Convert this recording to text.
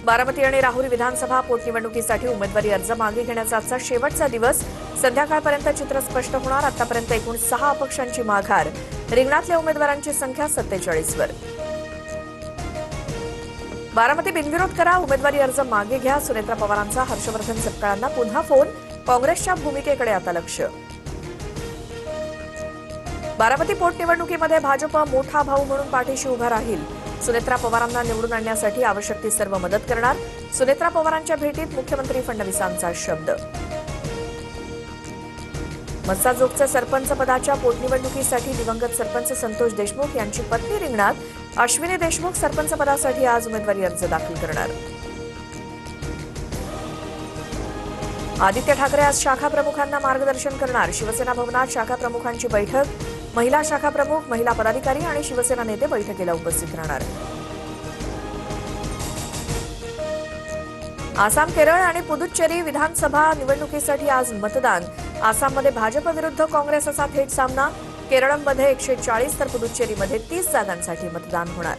बारामती आणि राहुरी विधानसभा पोटनिवडणुकीसाठी उमेदवारी अर्ज मागे घेण्याचा आजचा शेवटचा दिवस. संध्याकाळपर्यंत चित्र स्पष्ट होणार. आतापर्यंत एकूण 6 अपक्षांची माघार. रिंगणातल्या उमेदवारांची संख्या 47 वर. बारामती बिनविरोध करा, उमेदवारी अर्ज मागे घ्या. सुनेत्रा पवारांचा हर्षवर्धन सपकाळांना पुन्हा फोन. काँग्रेसच्या भूमिकेकडे आता लक्ष. बारामती पोटनिवडणुकीमध्ये भाजप मोठा भाऊ म्हणून पाठीशी उभा राहील. सुनेत्रा पवारांना निवडून आणण्यासाठी आवश्यक ती सर्व मदत करणार. सुनेत्रा पवारांच्या भेटीत मुख्यमंत्री फडणवीसांचा शब्द. मस्साजोगच्या सरपंच पदाच्या पोटनिवडणुकीसाठी दिवंगत सरपंच संतोष देशमुख यांची पत्नी रिंगणात. अश्विनी देशमुख सरपंच पदासाठी आज उमेदवारी अर्ज दाखल करणार. आदित्य ठाकरे आज शाखा प्रमुखांना मार्गदर्शन करणार. शिवसेना भवनात शाखा प्रमुखांची बैठक. महिला शाखा प्रमुख, महिला पदाधिकारी आणि शिवसेना नेते बैठकीला उपस्थित राहणार. आसाम, केरळ आणि पुदुच्चेरी विधानसभा निवडणुकीसाठी आज मतदान. आसाममध्ये भाजप विरुद्ध काँग्रेस असा थेट सामना. केरळमध्ये 140 तर पुदुच्चेरीमध्ये 30 जागांसाठी मतदान होणार.